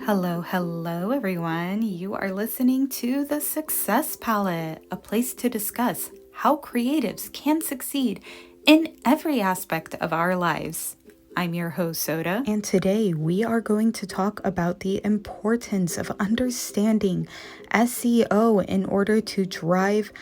Hello, everyone. You are listening to The Success Palette, a place to discuss how creatives can succeed in every aspect of our lives. I'm your host, Soda, and today we are going to talk about the importance of understanding SEO in order to drive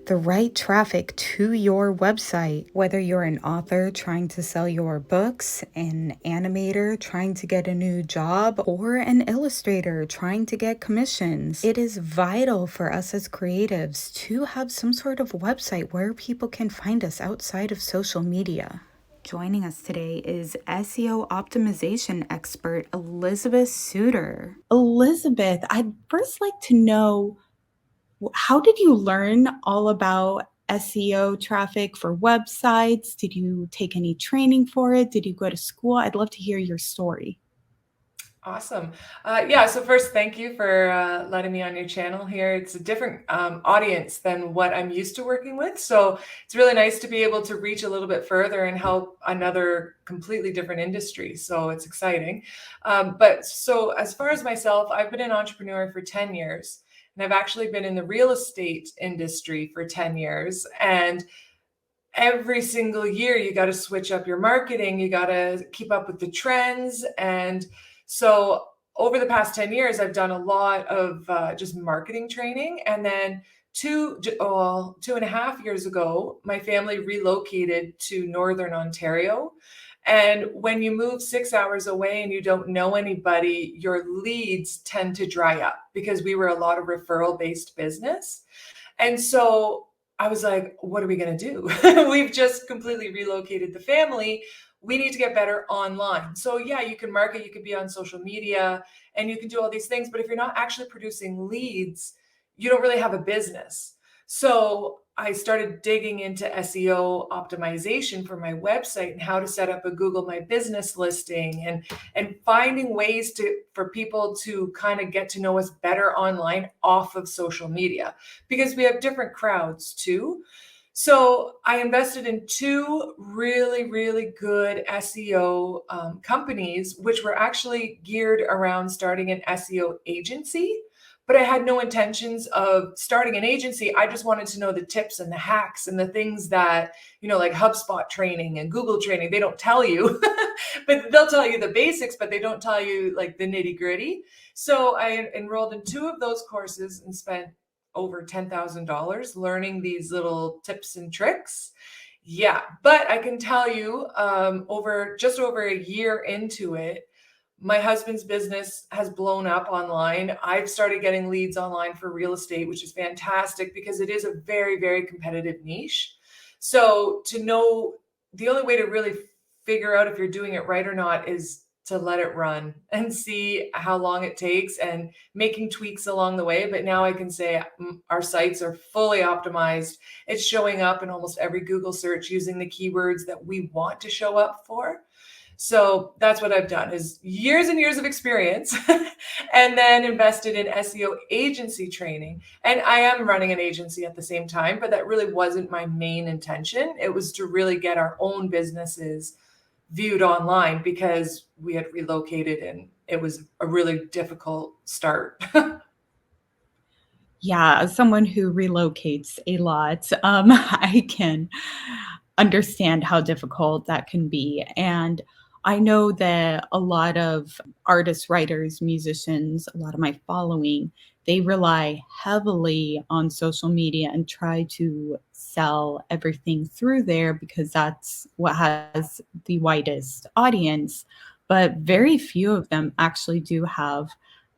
the right traffic to your website. Whether you're an author trying to sell your books, an animator trying to get a new job, or an illustrator trying to get commissions, it is vital for us as creatives to have some sort of website where people can find us outside of social media. Joining us today is SEO optimization expert Elizabeth Suter. Elizabeth, I'd first like to know, how did you learn all about SEO traffic for websites? Did you take any training for it? Did you go to school? I'd love to hear your story. Awesome. So first, thank you for letting me on your channel here. It's a different audience than what I'm used to working with. So it's really nice to be able to reach a little bit further and help another completely different industry. So it's exciting. So as far as myself, I've been an entrepreneur for 10 years, and I've actually been in the real estate industry for 10 years. And every single year, you got to switch up your marketing. You got to keep up with the trends. And so over the past 10 years, I've done a lot of just marketing training. And then 2.5 years ago, my family relocated to Northern Ontario. And when you move 6 hours away and you don't know anybody, your leads tend to dry up because we were a lot of referral based business. And so I was like, what are we going to do? We've just completely relocated the family. We need to get better online. So yeah, you can market, you can be on social media, and you can do all these things. But if you're not actually producing leads, you don't really have a business. So I started digging into SEO optimization for my website and how to set up a Google My Business listing and finding ways for people to kind of get to know us better online off of social media, because we have different crowds too. So I invested in two really, really good SEO companies, which were actually geared around starting an SEO agency. But I had no intentions of starting an agency. I just wanted to know the tips and the hacks and the things that, like HubSpot training and Google training, they don't tell you, but they'll tell you the basics, but they don't tell you like the nitty gritty. So I enrolled in two of those courses and spent over $10,000 learning these little tips and tricks. Yeah, but I can tell you, over a year into it, my husband's business has blown up online. I've started getting leads online for real estate, which is fantastic because it is a very, very competitive niche. So to know, the only way to really figure out if you're doing it right or not is to let it run and see how long it takes and making tweaks along the way. But now I can say our sites are fully optimized. It's showing up in almost every Google search using the keywords that we want to show up for. So that's what I've done, is years and years of experience and then invested in SEO agency training. And I am running an agency at the same time, but that really wasn't my main intention. It was to really get our own businesses viewed online because we had relocated and it was a really difficult start. Yeah, as someone who relocates a lot, I can understand how difficult that can be. And I know that a lot of artists, writers, musicians, a lot of my following, they rely heavily on social media and try to sell everything through there because that's what has the widest audience. But very few of them actually do have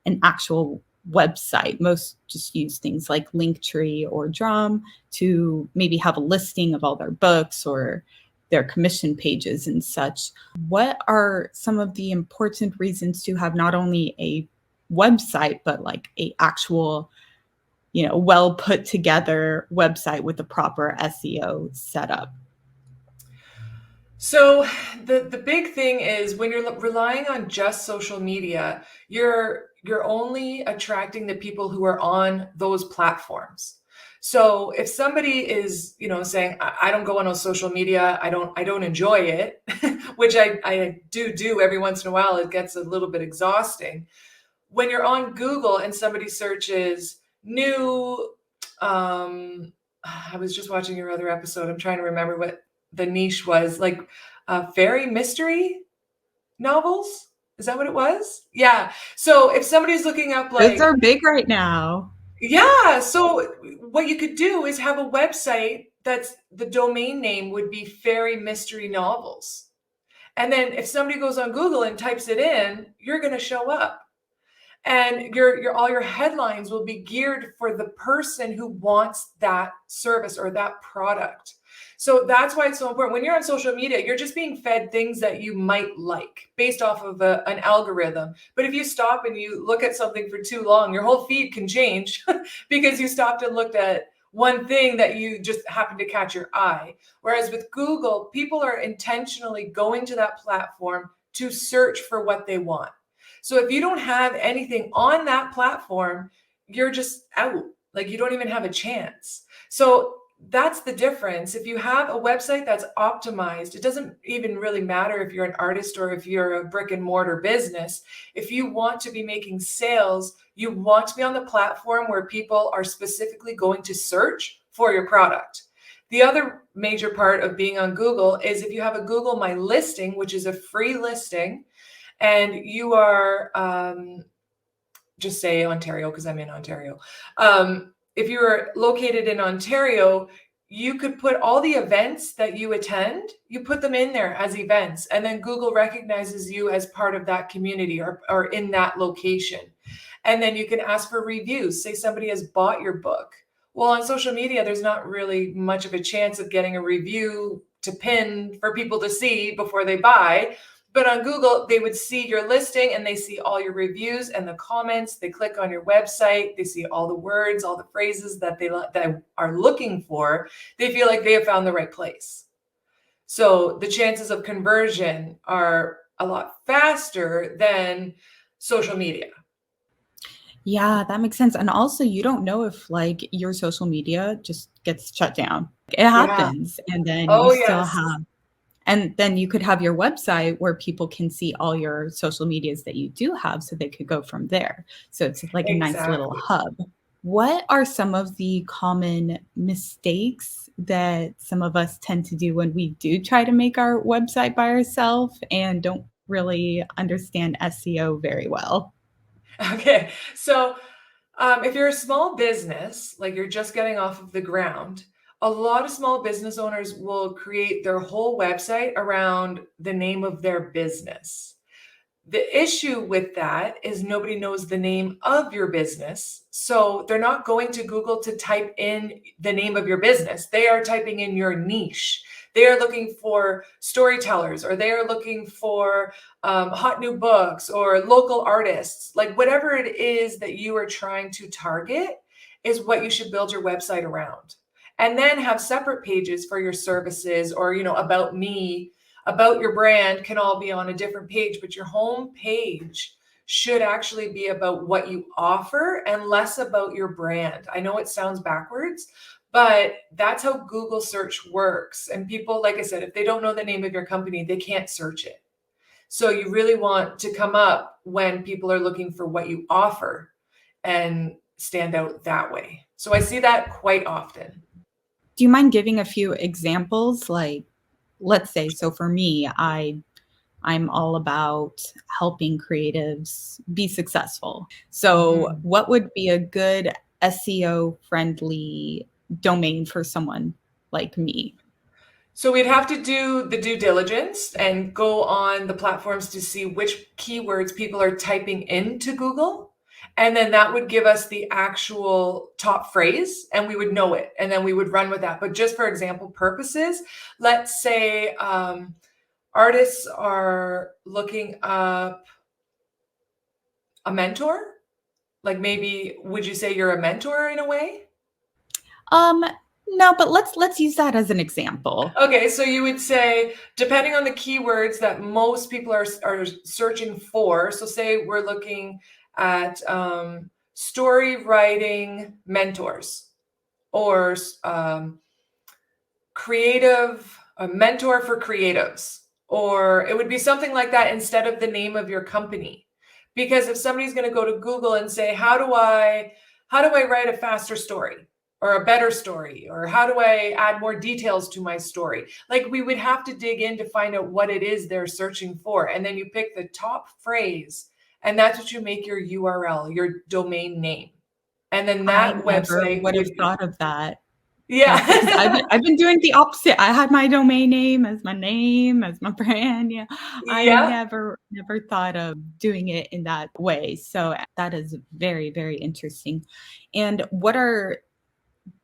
an actual website. Most just use things like Linktree or Drum to maybe have a listing of all their books or their commission pages and such. What are some of the important reasons to have not only a website, but like a actual, well put together website with the proper SEO setup? So the big thing is when you're relying on just social media, you're only attracting the people who are on those platforms. So if somebody is, saying, I don't go on social media, I don't enjoy it, which I do every once in a while, it gets a little bit exhausting. when you're on Google and somebody searches new, I was just watching your other episode. I'm trying to remember what the niche was, like fairy mystery novels. Is that what it was? Yeah. So if somebody's looking up Those like, are big right now. yeah, so what you could do is have a website that's the domain name would be fairy mystery novels. And then if somebody goes on Google and types it in, you're going to show up. And your all your headlines will be geared for the person who wants that service or that product. So that's why it's so important. When you're on social media, you're just being fed things that you might like based off of an algorithm. But if you stop and you look at something for too long, your whole feed can change because you stopped and looked at one thing that you just happened to catch your eye. Whereas with Google, people are intentionally going to that platform to search for what they want. So if you don't have anything on that platform, you're just out. Like you don't even have a chance. So that's the difference. If you have a website that's optimized, it doesn't even really matter if you're an artist or if you're a brick and mortar business. If you want to be making sales, you want to be on the platform where people are specifically going to search for your product. The other major part of being on Google is if you have a Google My Listing, which is a free listing, and you are, just say Ontario because I'm in Ontario. If you are located in Ontario, you could put all the events that you attend, you put them in there as events, and then Google recognizes you as part of that community or in that location. And then you can ask for reviews. Say somebody has bought your book. Well, on social media, there's not really much of a chance of getting a review to pin for people to see before they buy. But on Google, they would see your listing and they see all your reviews and the comments. They click on your website. They see all the words, all the phrases that they are looking for. They feel like they have found the right place. So the chances of conversion are a lot faster than social media. Yeah, that makes sense. And also, you don't know if like your social media just gets shut down. It Yeah. happens. And then you Oh, still yes. have, and then you could have your website where people can see all your social medias that you do have so they could go from there. So it's like a nice little Exactly. hub. What are some of the common mistakes that some of us tend to do when we do try to make our website by ourselves and don't really understand SEO very well? Okay. So if you're a small business, like you're just getting off of the ground, a lot of small business owners will create their whole website around the name of their business. The issue with that is nobody knows the name of your business. So they're not going to Google to type in the name of your business. They are typing in your niche. They are looking for storytellers or they are looking for hot new books or local artists. Like whatever it is that you are trying to target is what you should build your website around. And then have separate pages for your services or, about me, about your brand can all be on a different page, but your home page should actually be about what you offer and less about your brand. I know it sounds backwards, but that's how Google search works. And people, like I said, if they don't know the name of your company, they can't search it. So you really want to come up when people are looking for what you offer and stand out that way. So I see that quite often. Do you mind giving a few examples? Like, let's say, so for me, I'm all about helping creatives be successful. So, Mhm. what would be a good SEO friendly domain for someone like me? So we'd have to do the due diligence and go on the platforms to see which keywords people are typing into Google. And then that would give us the actual top phrase and we would know it. And then we would run with that. But just for example purposes, let's say artists are looking up a mentor. Like maybe, would you say you're a mentor in a way? Um, no, but let's use that as an example. Okay, so you would say, depending on the keywords that most people are searching for, so say we're looking at story writing mentors or creative, a mentor for creatives, or it would be something like that instead of the name of your company. Because if somebody's going to go to Google and say, how do I write a faster story or a better story, or how do I add more details to my story? Like, we would have to dig in to find out what it is they're searching for. And then you pick the top phrase, and that's what you make your URL, your domain name. And then I that never website would would have be, thought of that. yeah. Because I've been doing the opposite. I had my domain name as my name, as my brand. Yeah, I Yeah. never thought of doing it in that way. So that is very, very interesting. And what are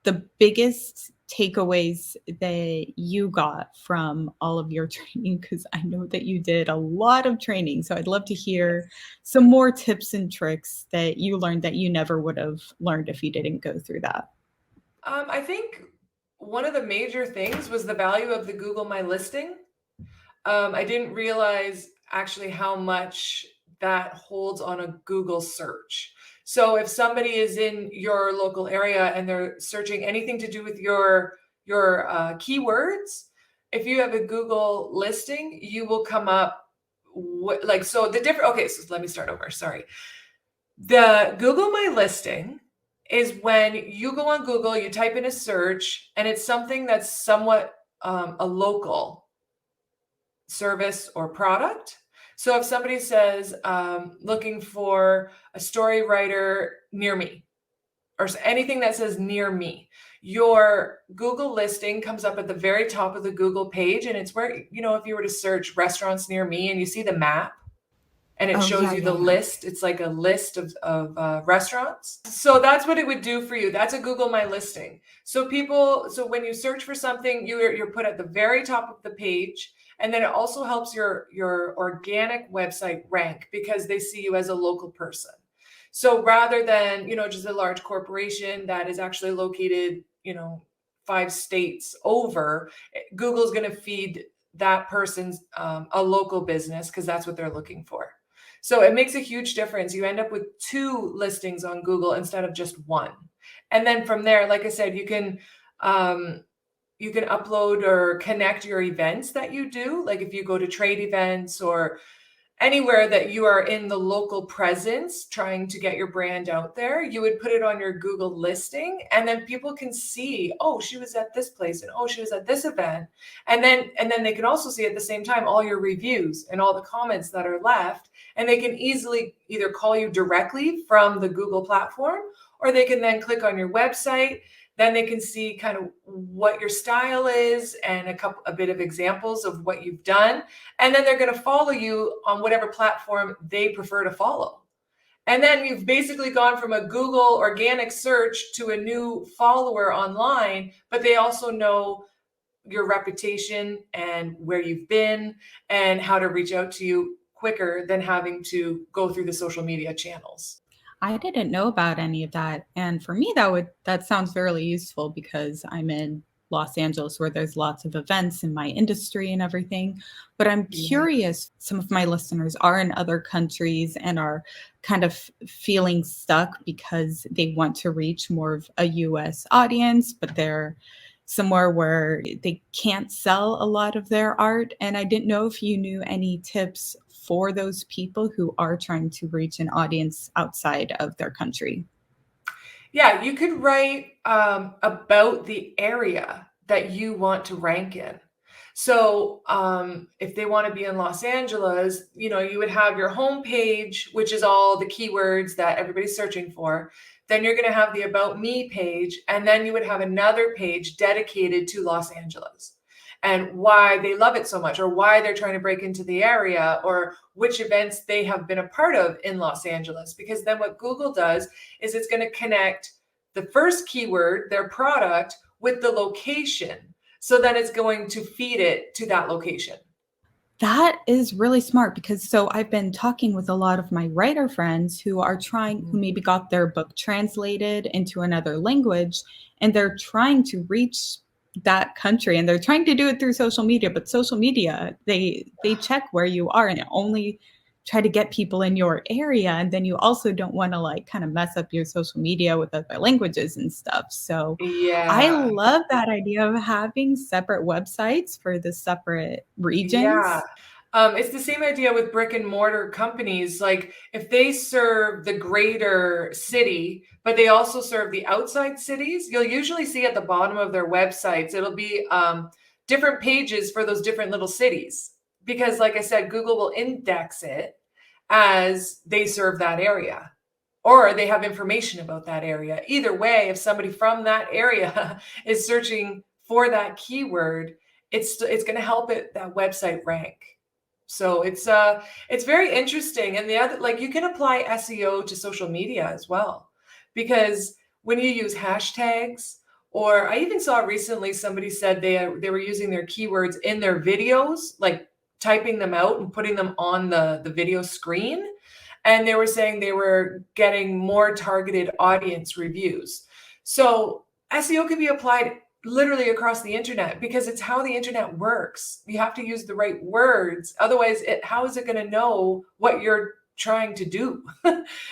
the biggest takeaways that you got from all of your training? Because I know that you did a lot of training. So I'd love to hear some more tips and tricks that you learned that you never would have learned if you didn't go through that. I think one of the major things was the value of the Google My Listing. I didn't realize actually how much that holds on a Google search. So if somebody is in your local area and they're searching anything to do with your keywords, if you have a Google listing, you will come up like, so the different. Okay, so let me start over. Sorry. The Google My Listing is when you go on Google, you type in a search, and it's something that's somewhat a local service or product. So if somebody says, looking for a story writer near me, or anything that says near me, your Google listing comes up at the very top of the Google page. And it's where, if you were to search restaurants near me and you see the map, and it Oh, shows yeah, you yeah, the yeah. list. It's like a list of restaurants. So that's what it would do for you. That's a Google My Listing. So when you search for something, you're put at the very top of the page. And then it also helps your organic website rank because they see you as a local person. So rather than, just a large corporation that is actually located, 5 states over, Google's going to feed that person's a local business because that's what they're looking for. So it makes a huge difference. You end up with 2 listings on Google instead of just one. And then from there, like I said, you can upload or connect your events that you do. Like if you go to trade events or anywhere that you are in the local presence trying to get your brand out there, you would put it on your Google listing, and then people can see, oh, she was at this place, and oh, she was at this event. And then they can also see at the same time all your reviews and all the comments that are left, and they can easily either call you directly from the Google platform, or they can then click on your website. Then they can see kind of what your style is and a bit of examples of what you've done. And then they're going to follow you on whatever platform they prefer to follow. And then you've basically gone from a Google organic search to a new follower online, but they also know your reputation and where you've been and how to reach out to you quicker than having to go through the social media channels. I didn't know about any of that, and for me, that sounds fairly useful because I'm in Los Angeles where there's lots of events in my industry and everything. But I'm Yeah. curious, some of my listeners are in other countries and are kind of feeling stuck because they want to reach more of a US audience, but they're somewhere where they can't sell a lot of their art. And I didn't know if you knew any tips for those people who are trying to reach an audience outside of their country. Yeah, you could write about the area that you want to rank in. So if they want to be in Los Angeles, you would have your homepage, which is all the keywords that everybody's searching for. Then you're going to have the About Me page, and then you would have another page dedicated to Los Angeles and why they love it so much, or why they're trying to break into the area, or which events they have been a part of in Los Angeles. Because then what Google does is it's going to connect the first keyword, their product, with the location. So then it's going to feed it to that location. That is really smart because so I've been talking with a lot of my writer friends who are who Mhm. maybe got their book translated into another language and they're trying to reach that country and they're trying to do it through social media, but social media, they check where you are and only try to get people in your area. And then you also don't want to like kind of mess up your social media with other languages and stuff. So I Yeah. love that idea of having separate websites for the separate Yeah. regions. It's the same idea with brick and mortar companies. Like if they serve the greater city, but they also serve the outside cities, you'll usually see at the bottom of their websites, it'll be different pages for those different little cities. Because like I said, Google will index it as they serve that area or they have information about that area. Either way, if somebody from that area is searching for that keyword, it's going to help that website rank. So it's very interesting. And the other, like, you can apply SEO to social media as well, because when you use hashtags, or I even saw recently somebody said they were using their keywords in their videos, like typing them out and putting them on the video screen. And they were saying they were getting more targeted audience reviews. So SEO can be applied literally across the internet because it's how the internet works. You have to use the right words. Otherwise, how is it going to know what you're trying to do?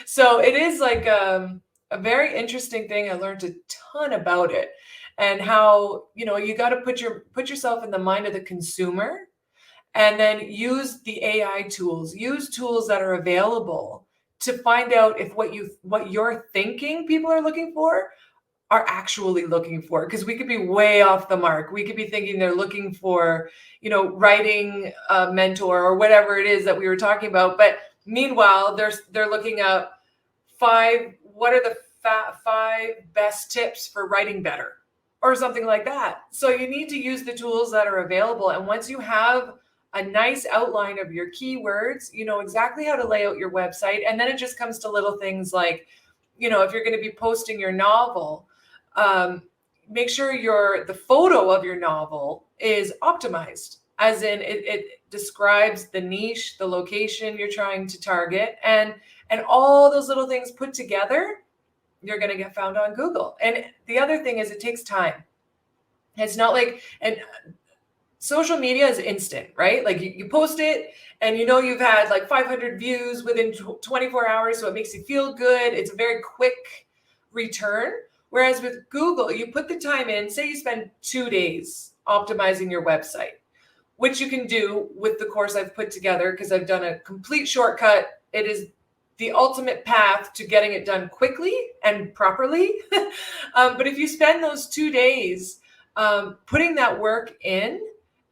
So it is like a very interesting thing. I learned a ton about it, and how, you got to put yourself in the mind of the consumer, and then use the AI tools, use tools that are available to find out if what you're thinking people are looking for are actually looking for. Because we could be way off the mark. We could be thinking they're looking for, writing a mentor or whatever it is that we were talking about. But meanwhile, they're looking up what are the 5 best tips for writing better or something like that. So you need to use the tools that are available. And once you have a nice outline of your keywords, you know exactly how to lay out your website. And then it just comes to little things like, if you're going to be posting your novel, make sure the photo of your novel is optimized, as in it describes the niche, the location you're trying to target, and all those little things put together, you're going to get found on Google. And the other thing is, it takes time. It's not like, and social media is instant, right? Like you post it and you've had like 500 views within 24 hours. So it makes you feel good. It's a very quick return. Whereas with Google, you put the time in, say you spend 2 days optimizing your website, which you can do with the course I've put together, because I've done a complete shortcut. It is the ultimate path to getting it done quickly and properly. But if you spend those 2 days putting that work in,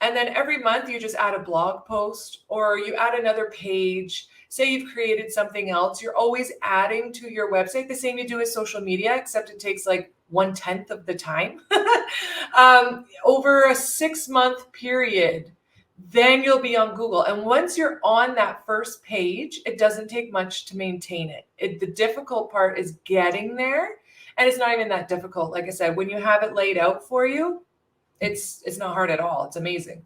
and then every month you just add a blog post or you add another page, say you've created something else, you're always adding to your website, the same you do with social media, except it takes like 1/10 of the time. Over a 6-month period, then you'll be on Google. And once you're on that first page, it doesn't take much to maintain it. The difficult part is getting there. And it's not even that difficult. Like I said, when you have it laid out for you, it's not hard at all. It's amazing.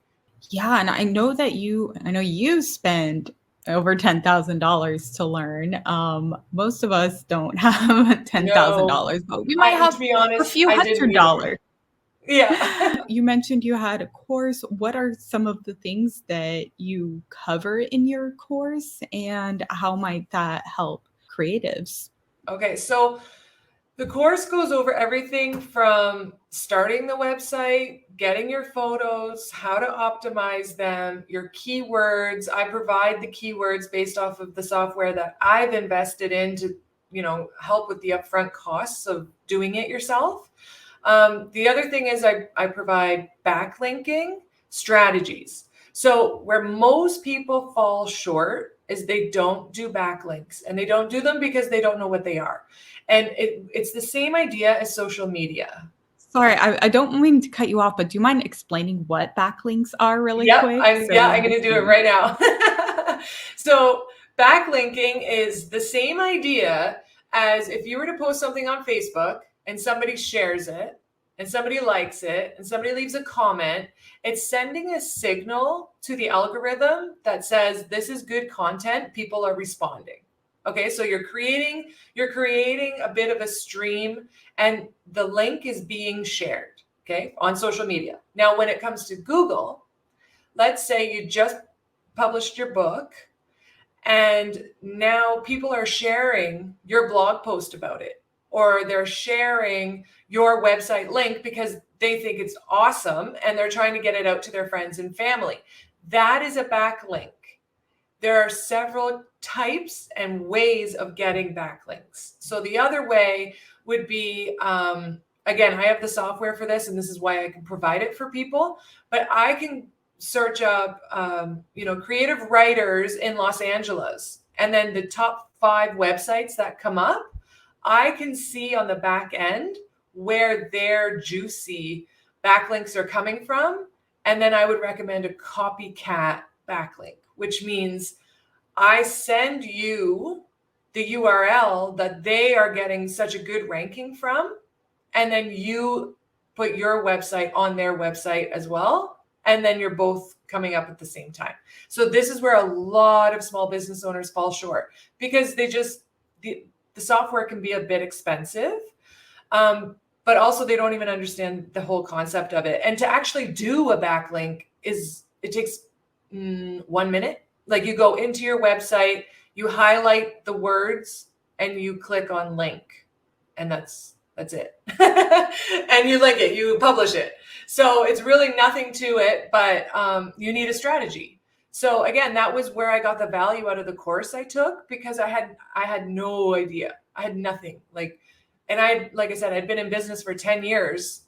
Yeah, and I know you spend over $10,000 to learn. Most of us don't have $10,000, but we might have to be honest, a few I didn't $100. Yeah. You mentioned you had a course. What are some of the things that you cover in your course, and how might that help creatives? Okay, so the course goes over everything from starting the website, getting your photos, how to optimize them, your keywords. I provide the keywords based off of the software that I've invested in to, help with the upfront costs of doing it yourself. The other thing is I provide backlinking strategies. So where most people fall short is they don't do backlinks, and they don't do them because they don't know what they are. And it's the same idea as social media. Sorry, I don't mean to cut you off, but do you mind explaining what backlinks are really Yep, quick? I'm going to do it right now. So backlinking is the same idea as if you were to post something on Facebook and somebody shares it and somebody likes it and somebody leaves a comment. It's sending a signal to the algorithm that says this is good content, people are responding. Okay, so you're creating a bit of a stream, and the link is being shared, okay, on social media. Now, when it comes to Google, let's say you just published your book and now people are sharing your blog post about it, or they're sharing your website link because they think it's awesome and they're trying to get it out to their friends and family. That is a backlink. there are several types and ways of getting backlinks. So the other way would be, again, I have the software for this, and this is why I can provide it for people, but I can search up, creative writers in Los Angeles, and then the top 5 websites that come up, I can see on the back end where their juicy backlinks are coming from. And then I would recommend a copycat backlink, which means I send you the URL that they are getting such a good ranking from, and then you put your website on their website as well, and then you're both coming up at the same time. So this is where a lot of small business owners fall short, because the software can be a bit expensive, but also they don't even understand the whole concept of it. And to actually do a backlink it takes 1 minute. Like, you go into your website, you highlight the words, and you click on link, and that's it. And you link it, you publish it. So it's really nothing to it, but you need a strategy. So again, that was where I got the value out of the course I took, because I had no idea. I had nothing. Like I said, I'd been in business for 10 years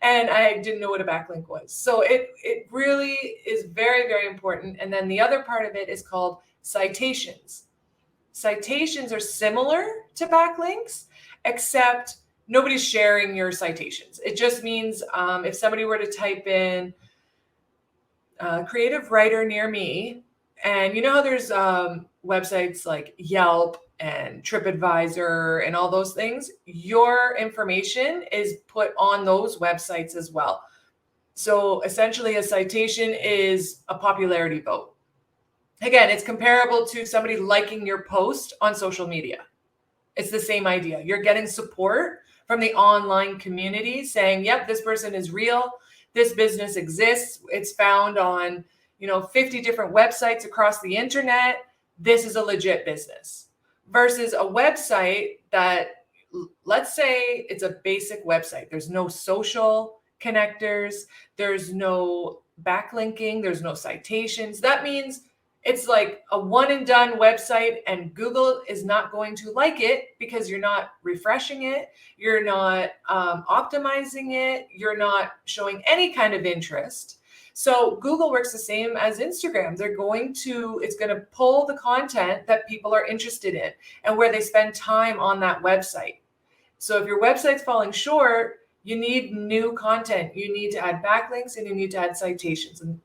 and I didn't know what a backlink was. So it really is very, very important. And then the other part of it is called citations. Citations are similar to backlinks, except nobody's sharing your citations. It just means if somebody were to type in creative writer near me, and you know how there's websites like Yelp and TripAdvisor and all those things, your information is put on those websites as well. So essentially, a citation is a popularity vote. Again, it's comparable to somebody liking your post on social media. It's the same idea. You're getting support from the online community saying, yep, this person is real. This business exists. It's found on 50 different websites across the internet. This is a legit business. Versus a website that, let's say it's a basic website. There's no social connectors. There's no backlinking. There's no citations. That means it's like a one and done website, and Google is not going to like it because you're not refreshing it. You're not optimizing it. You're not showing any kind of interest. So Google works the same as Instagram. It's going to pull the content that people are interested in and where they spend time on that website. So if your website's falling short, you need new content. You need to add backlinks, and you need to add citations and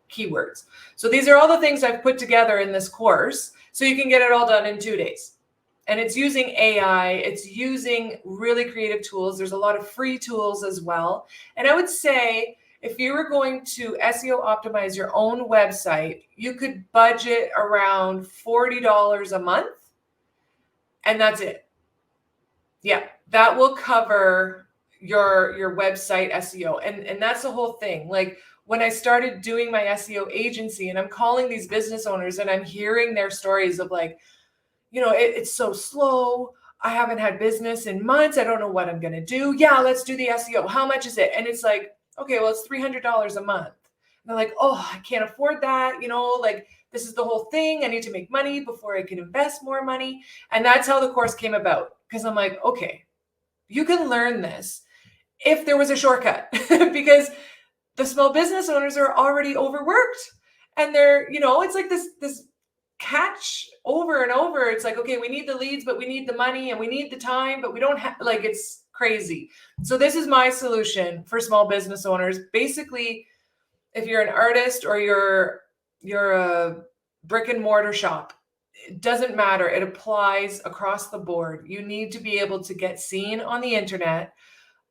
keywords. So these are all the things I've put together in this course, so you can get it all done in 2 days. And it's using AI. It's using really creative tools. There's a lot of free tools as well. And I would say, if you were going to SEO optimize your own website, you could budget around $40 a month, and that's it. Yeah, that will cover your website SEO. And that's the whole thing. Like, when I started doing my SEO agency, and I'm calling these business owners and I'm hearing their stories of like, it's so slow. I haven't had business in months. I don't know what I'm going to do. Yeah, let's do the SEO. How much is it? And it's like, okay, well, it's $300 a month. And they're like, oh, I can't afford that. This is the whole thing. I need to make money before I can invest more money. And that's how the course came about. Because I'm like, okay, you can learn this if there was a shortcut, because the small business owners are already overworked, and they're, it's like this catch over and over. It's like, okay, we need the leads, but we need the money, and we need the time, but we don't have, it's crazy. So this is my solution for small business owners. Basically, if you're an artist or you're a brick and mortar shop, it doesn't matter. It applies across the board. You need to be able to get seen on the internet.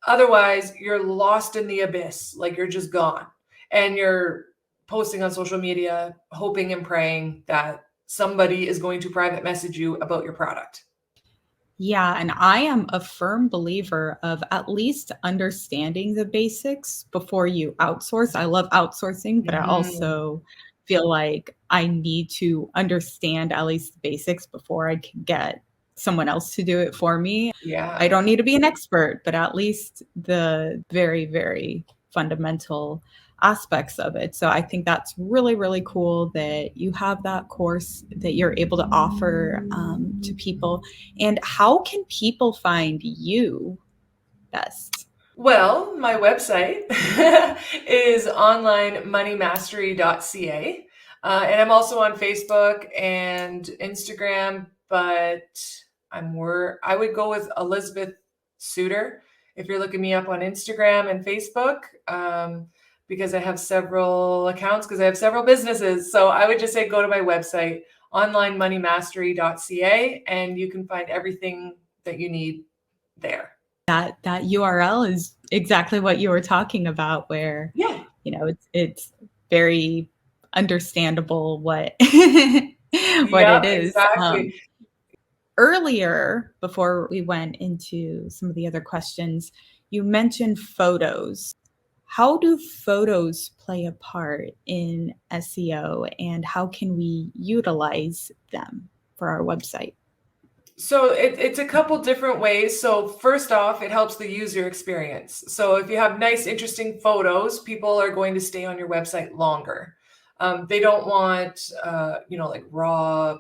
Otherwise, you're lost in the abyss. Like, you're just gone, and you're posting on social media, hoping and praying that somebody is going to private message you about your product. Yeah, and I am a firm believer of at least understanding the basics before you outsource. I love outsourcing, but I also feel like I need to understand at least the basics before I can get someone else to do it for me. Yeah. I don't need to be an expert, but at least the very, very fundamental aspects of it. So I think that's really, really cool that you have that course that you're able to offer to people. And how can people find you best? Well, my website is onlinemoneymastery.ca. And I'm also on Facebook and Instagram, but I would go with Elizabeth Suter if you're looking me up on Instagram and Facebook, because I have several accounts, because I have several businesses. So I would just say go to my website, onlinemoneymastery.ca, and you can find everything that you need there. That URL is exactly what you were talking about, where Yeah. it's very understandable what what it Yeah, is. exactly. Earlier, before we went into some of the other questions, you mentioned photos. How do photos play a part in SEO, and how can we utilize them for our website? So it's a couple different ways. So first off, it helps the user experience. So if you have nice, interesting photos, people are going to stay on your website longer. They don't want, like raw,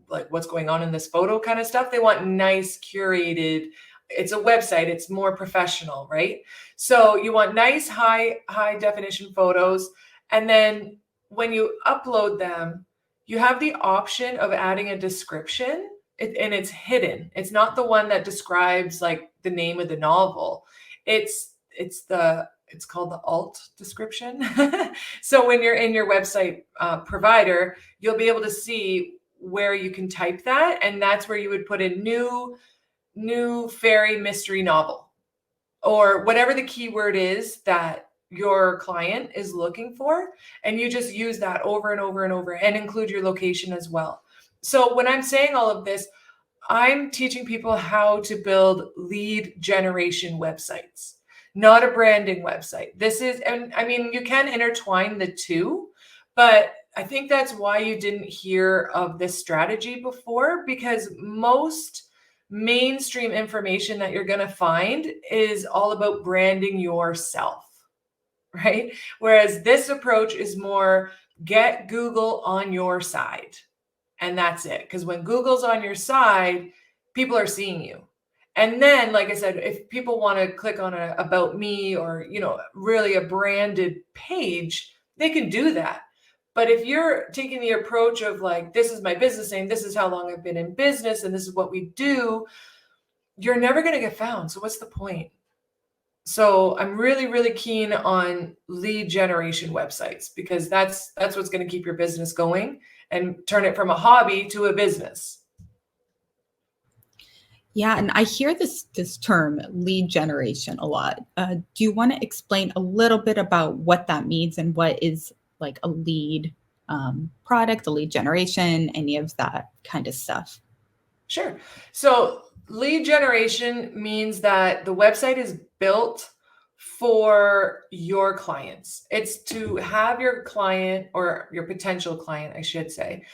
like what's going on in this photo kind of stuff. They want nice, curated. It's a website. It's more professional, right? So you want nice, high definition photos, and then when you upload them, you have the option of adding a description. And it's hidden. It's not the one that describes like the name of the novel. It's called the alt description. So when you're in your website provider, you'll be able to see where you can type that, and that's where you would put in new fairy mystery novel, or whatever the keyword is that your client is looking for, and you just use that over and over and over, and include your location as well. So when I'm saying all of this, I'm teaching people how to build lead generation websites, not a branding website. And I mean, you can intertwine the two, but I think that's why you didn't hear of this strategy before, because most mainstream information that you're going to find is all about branding yourself, right? Whereas this approach is more get Google on your side. And that's it. Because when Google's on your side, people are seeing you. And then, like I said, if people want to click on a about me, or, really a branded page, they can do that. But if you're taking the approach of like, this is my business name, this is how long I've been in business, and this is what we do, you're never going to get found. So what's the point? So I'm really, really keen on lead generation websites, because that's what's going to keep your business going and turn it from a hobby to a business. Yeah, and I hear this term lead generation a lot. Do you want to explain a little bit about what that means, and what is like a lead product, a lead generation, any of that kind of stuff? Sure. So lead generation means that the website is built for your clients. It's to have your client, or your potential client, I should say,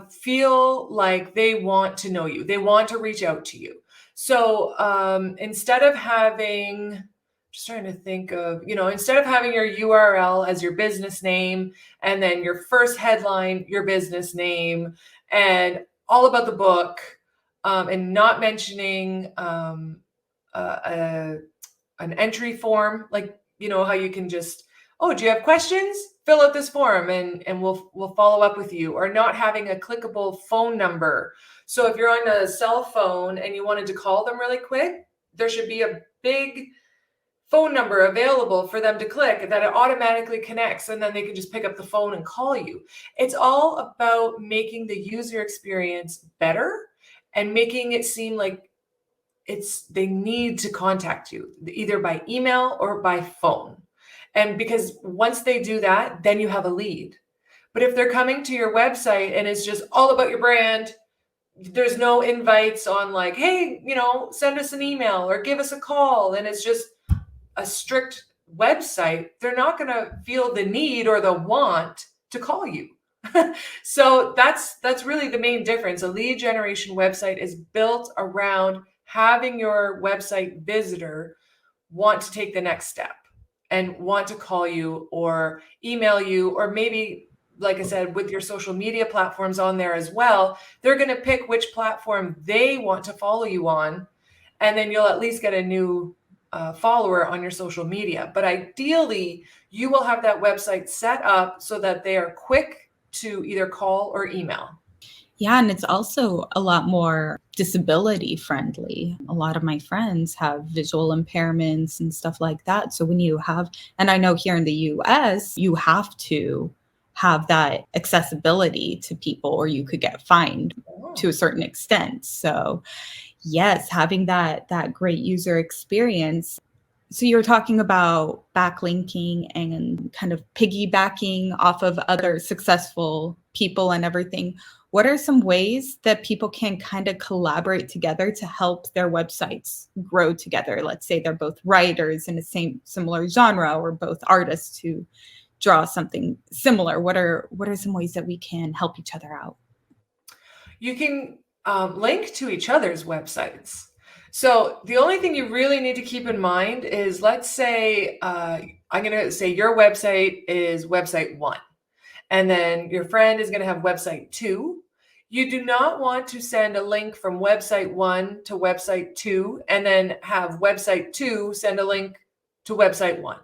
feel like they want to know you. They want to reach out to you. So instead of having, just trying to think of, instead of having your URL as your business name, and then your first headline, your business name, and all about the book, and not mentioning an entry form, like, how you can just, oh, do you have questions? Fill out this form, and we'll follow up with you. Or not having a clickable phone number. So if you're on a cell phone and you wanted to call them really quick, there should be a big phone number available for them to click that it automatically connects, and then they can just pick up the phone and call you. It's all about making the user experience better, and making it seem like they need to contact you either by email or by phone. And because once they do that, then you have a lead. But if they're coming to your website and it's just all about your brand, there's no invites on like, hey, send us an email or give us a call, and it's just a strict website, they're not going to feel the need or the want to call you. So that's really the main difference. A lead generation website is built around having your website visitor want to take the next step. and want to call you or email you, or maybe, like I said, with your social media platforms on there as well, they're going to pick which platform they want to follow you on. And then you'll at least get a new follower on your social media. But ideally, you will have that website set up so that they are quick to either call or email. Yeah, and it's also a lot more disability friendly. A lot of my friends have visual impairments and stuff like that. So when you have, and I know here in the US, you have to have that accessibility to people or you could get fined to a certain extent. So yes, having that great user experience. So you're talking about backlinking and kind of piggybacking off of other successful people and everything. What are some ways that people can kind of collaborate together to help their websites grow together? Let's say they're both writers in the same similar genre or both artists who draw something similar. What are some ways that we can help each other out? You can link to each other's websites. So the only thing you really need to keep in mind is, let's say, I'm going to say your website is website 1, and then your friend is going to have website 2. You do not want to send a link from website 1 to website 2 and then have website 2 send a link to website 1.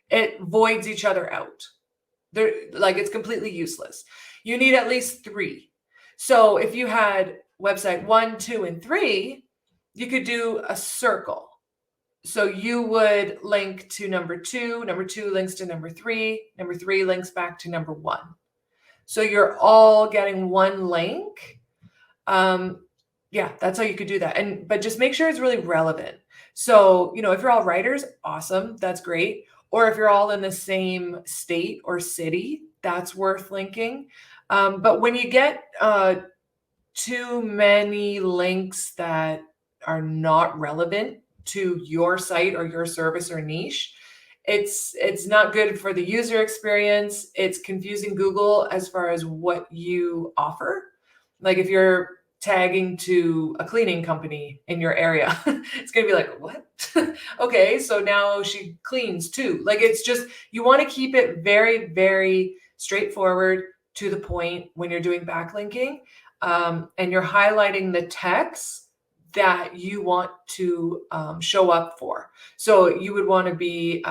It voids each other out. It's completely useless. You need at least 3. So if you had website 1, 2, and 3, you could do a circle. So you would link to number 2 links to number 3 links back to number 1. So you're all getting one link. Yeah, that's how you could do that. But just make sure it's really relevant. So, if you're all writers, awesome, that's great. Or if you're all in the same state or city, that's worth linking. But when you get too many links that are not relevant to your site or your service or niche, it's not good for the user experience. It's confusing Google as far as what you offer. Like if you're tagging to a cleaning company in your area, it's going to be like, what? Okay, so now she cleans too. It's just, you want to keep it very, very straightforward, to the point when you're doing backlinking, and you're highlighting the text that you want to show up for. So you would want to be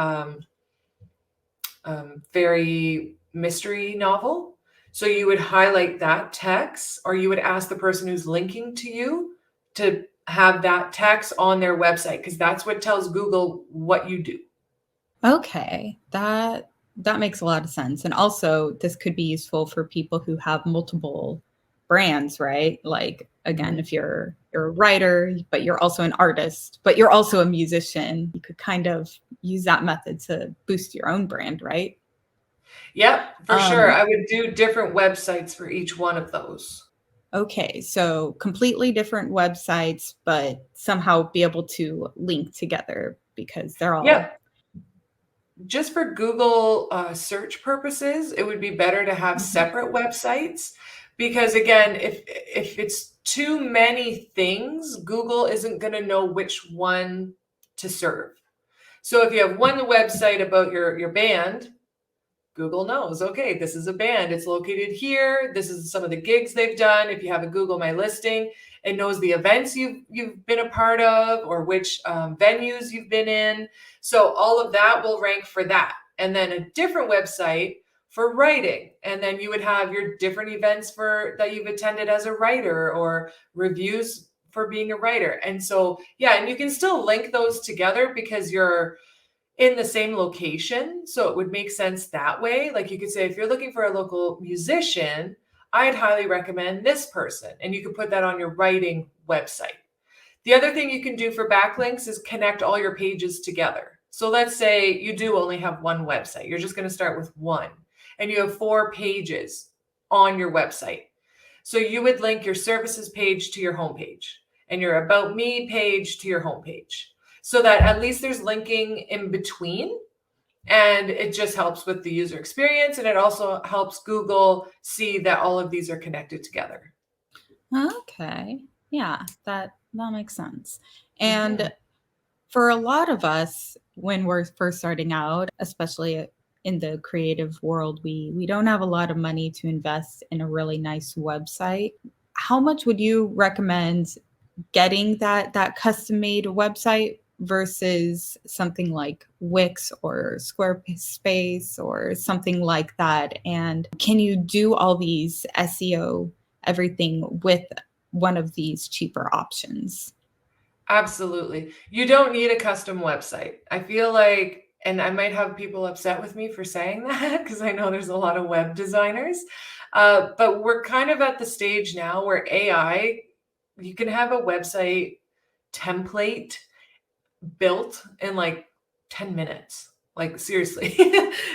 very mystery novel. So you would highlight that text, or you would ask the person who's linking to you to have that text on their website, because that's what tells Google what you do. Okay, that makes a lot of sense. And also, this could be useful for people who have multiple brands, right? Like, again, if you're a writer, but you're also an artist, but you're also a musician, you could kind of use that method to boost your own brand, right? Yep, for sure. I would do different websites for each one of those. Okay, so completely different websites, but somehow be able to link together because they're all. Yeah. Just for Google search purposes, it would be better to have separate websites, because again, if it's too many things, Google isn't going to know which one to serve. So if you have one website about your band, Google knows, okay, this is a band. It's located here. This is some of the gigs they've done. If you have a Google My Listing, it knows the events you've been a part of, or which venues you've been in. So all of that will rank for that. And then a different website for writing. And then you would have your different events that you've attended as a writer, or reviews for being a writer. And so, yeah, and you can still link those together because you're in the same location. So it would make sense that way. Like you could say, if you're looking for a local musician, I'd highly recommend this person. And you could put that on your writing website. The other thing you can do for backlinks is connect all your pages together. So let's say you do only have one website. You're just going to start with one, and you have 4 pages on your website. So you would link your services page to your homepage, and your About Me page to your homepage, so that at least there's linking in between, and it just helps with the user experience, and it also helps Google see that all of these are connected together. Okay. Yeah, that makes sense. And For a lot of us, when we're first starting out, especially in the creative world, we don't have a lot of money to invest in a really nice website. How much would you recommend getting that custom made website versus something like Wix or Squarespace or something like that? And can you do all these SEO everything with one of these cheaper options? Absolutely. You don't need a custom website. I feel like, and I might have people upset with me for saying that because I know there's a lot of web designers. But we're kind of at the stage now where AI, you can have a website template built in like 10 minutes. Like seriously.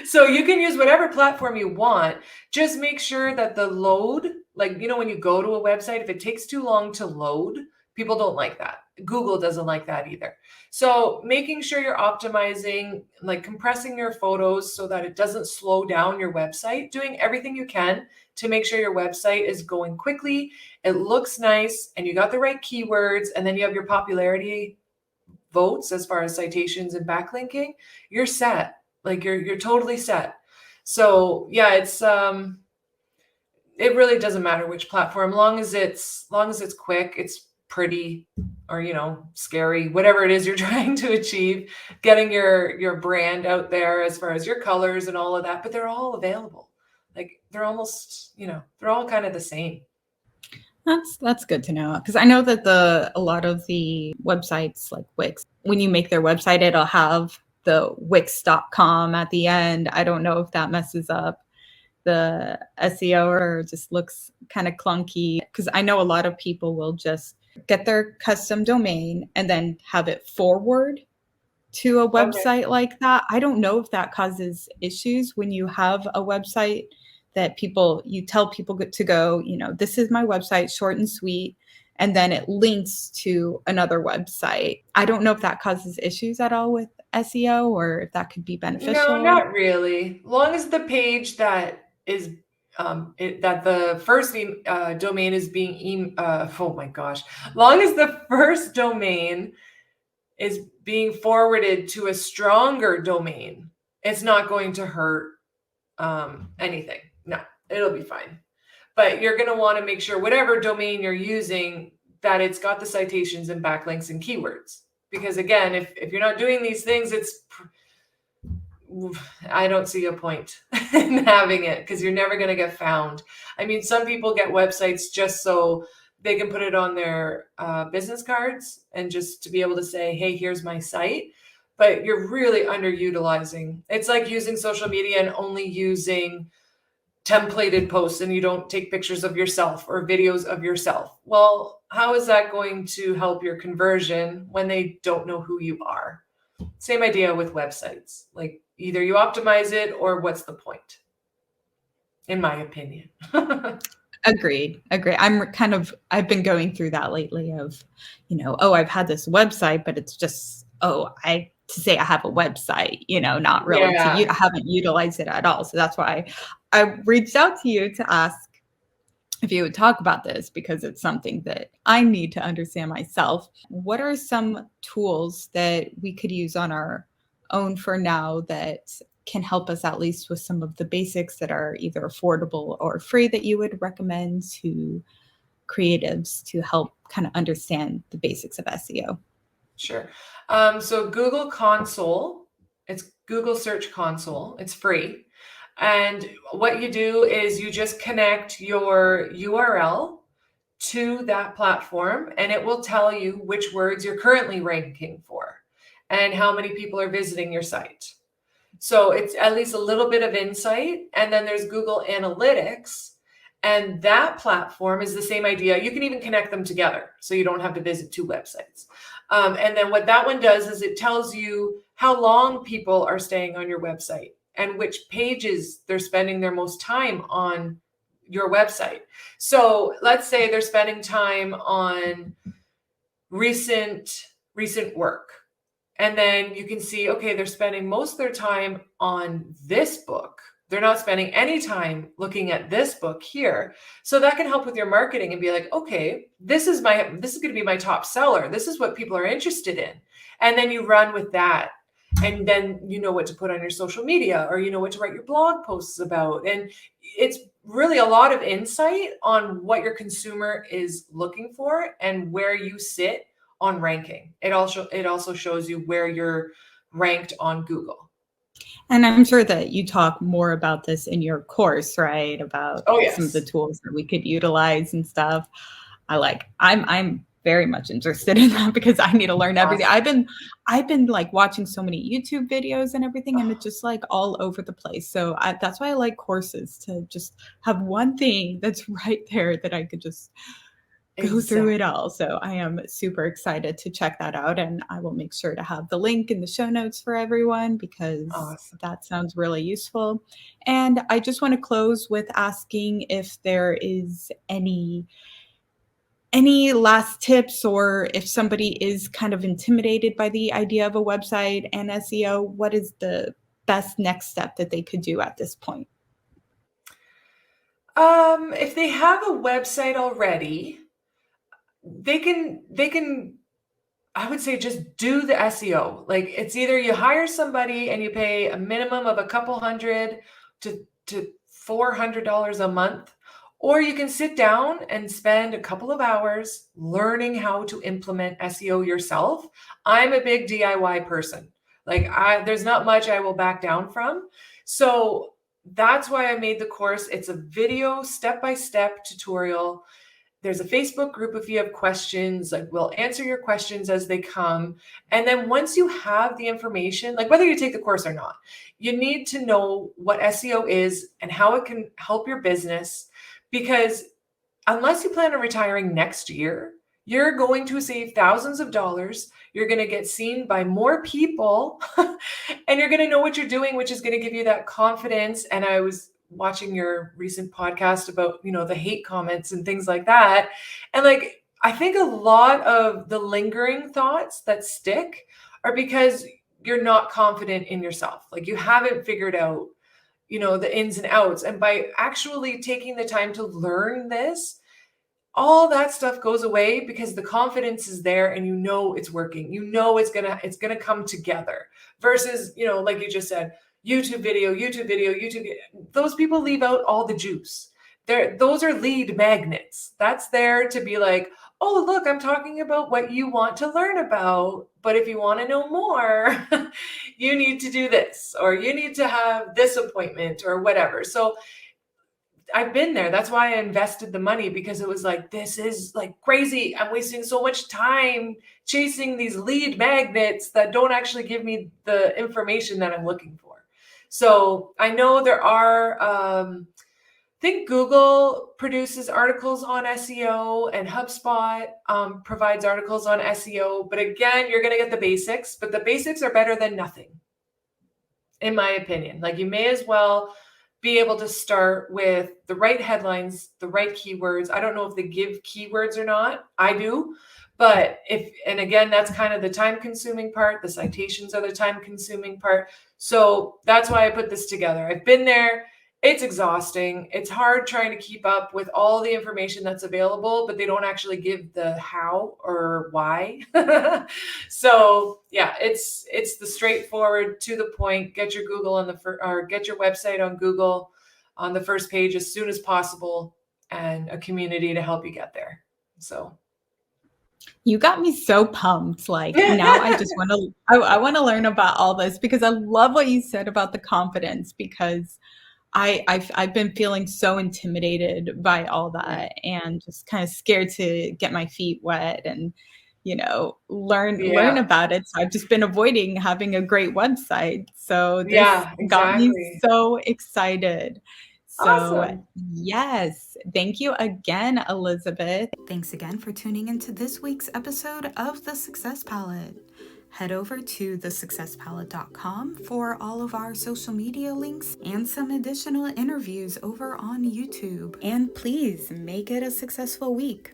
So you can use whatever platform you want. Just make sure that the load, like, when you go to a website, if it takes too long to load, people don't like that. Google doesn't like that either. So making sure you're optimizing, like compressing your photos so that it doesn't slow down your website, doing everything you can to make sure your website is going quickly, it looks nice, and you got the right keywords, and then you have your popularity votes as far as citations and backlinking, you're set. Like you're totally set. So yeah, it really doesn't matter which platform, long as it's quick, it's pretty, or scary, whatever it is you're trying to achieve, getting your brand out there as far as your colors and all of that, but they're all available. Like they're almost, they're all kind of the same. That's good to know, because I know that a lot of the websites like Wix, when you make their website, it'll have the Wix.com at the end. I don't know if that messes up the SEO or just looks kind of clunky, because I know a lot of people will just get their custom domain and then have it forward to a Okay. website like that. I don't know if that causes issues when you have a website that you tell people to go, this is my website, short and sweet, and then it links to another website. I don't know if that causes issues at all with SEO or if that could be No, beneficial. not really. Long as the page that is that the first domain is oh my gosh, long as the first domain is being forwarded to a stronger domain, it's not going to hurt anything. No, it'll be fine. But you're going to want to make sure whatever domain you're using, that it's got the citations and backlinks and keywords. Because again, if you're not doing these things, I don't see a point in having it, because you're never going to get found. I mean, some people get websites just so they can put it on their business cards and just to be able to say, hey, here's my site. But you're really underutilizing. It's like using social media and only using templated posts, and you don't take pictures of yourself or videos of yourself. Well, how is that going to help your conversion when they don't know who you are? Same idea with websites. Like either you optimize it or what's the point, in my opinion. Agreed. I've been going through that lately of, I've had this website, but it's just, to say I have a website, not really Yeah. I haven't utilized it at all. So that's why I reached out to you to ask if you would talk about this, because it's something that I need to understand myself. What are some tools that we could use on our own for now that can help us at least with some of the basics that are either affordable or free that you would recommend to creatives to help kind of understand the basics of SEO? Sure. So Google Console, it's Google Search Console. It's free. And what you do is you just connect your URL to that platform, and it will tell you which words you're currently ranking for and how many people are visiting your site. So it's at least a little bit of insight. And then there's Google Analytics, and that platform is the same idea. You can even connect them together so you don't have to visit two websites. And then what that one does is it tells you how long people are staying on your website and which pages they're spending their most time on your website. So let's say they're spending time on recent work. And then you can see, okay, they're spending most of their time on this book, They're not spending any time looking at this book here. So that can help with your marketing and be like, okay, this is going to be my top seller. This is what people are interested in. And then you run with that. And then you know what to put on your social media, or you know what to write your blog posts about. And it's really a lot of insight on what your consumer is looking for and where you sit on ranking. It also shows you where you're ranked on Google. And I'm sure that you talk more about this in your course, right? About Oh, some of the yes. tools that we could utilize and stuff. I'm very much interested in that because I need to learn everything. Awesome. I've been like watching so many YouTube videos and everything, and it's just like all over the place. So that's why I like courses, to just have one thing that's right there that I could just go through it all. So I am super excited to check that out, and I will make sure to have the link in the show notes for everyone because Awesome. that sounds really useful. And I just want to close with asking if there is any last tips, or if somebody is kind of intimidated by the idea of a website and SEO, what is the best next step that they could do at this point? If they have a website already, they can I would say just do the SEO. Like, it's either you hire somebody and you pay a minimum of a couple hundred to $400 a month, or you can sit down and spend a couple of hours learning how to implement SEO yourself. I'm a big DIY person. Like, there's not much I will back down from. So that's why I made the course. It's a video step-by-step tutorial. There's a Facebook group if you have questions. Like, we'll answer your questions as they come. And then once you have the information, like whether you take the course or not, you need to know what SEO is and how it can help your business. Because unless you plan on retiring next year, you're going to save thousands of dollars. You're going to get seen by more people and you're going to know what you're doing, which is going to give you that confidence. And I was watching your recent podcast about, the hate comments and things like that. And like, I think a lot of the lingering thoughts that stick are because you're not confident in yourself. Like, you haven't figured out, the ins and outs. And by actually taking the time to learn this, all that stuff goes away because the confidence is there and it's working. It's gonna come together. Versus, like you just said, YouTube video, YouTube video, YouTube video. Those people leave out all the juice. Those are lead magnets. That's there to be like, oh, look, I'm talking about what you want to learn about. But if you want to know more, you need to do this, or you need to have this appointment, or whatever. So I've been there. That's why I invested the money, because it was like, this is like crazy. I'm wasting so much time chasing these lead magnets that don't actually give me the information that I'm looking for. So I know there are, I think Google produces articles on SEO, and HubSpot provides articles on SEO. But again, you're going to get the basics, but the basics are better than nothing, in my opinion. Like, you may as well be able to start with the right headlines, the right keywords. I don't know if they give keywords or not. I do. But and again, that's kind of the time consuming part. The citations are the time consuming part. So that's why I put this together. I've been there. It's exhausting. It's hard trying to keep up with all the information that's available, but they don't actually give the how or why. So yeah, it's the straightforward, to the point. Get your Google or get your website on Google on the first page as soon as possible, and a community to help you get there. So You got me so pumped. Like, now I just want to, I want to learn about all this because I love what you said about the confidence, because I've been feeling so intimidated by all that, and just kind of scared to get my feet wet and, learn yeah, about it. So I've just been avoiding having a great website. So this yeah, got me exactly. so excited. So Awesome. yes, thank you again, Elizabeth. Thanks again for tuning into this week's episode of The Success Palette. Head over to thesuccesspalette.com for all of our social media links and some additional interviews over on YouTube. And please make it a successful week.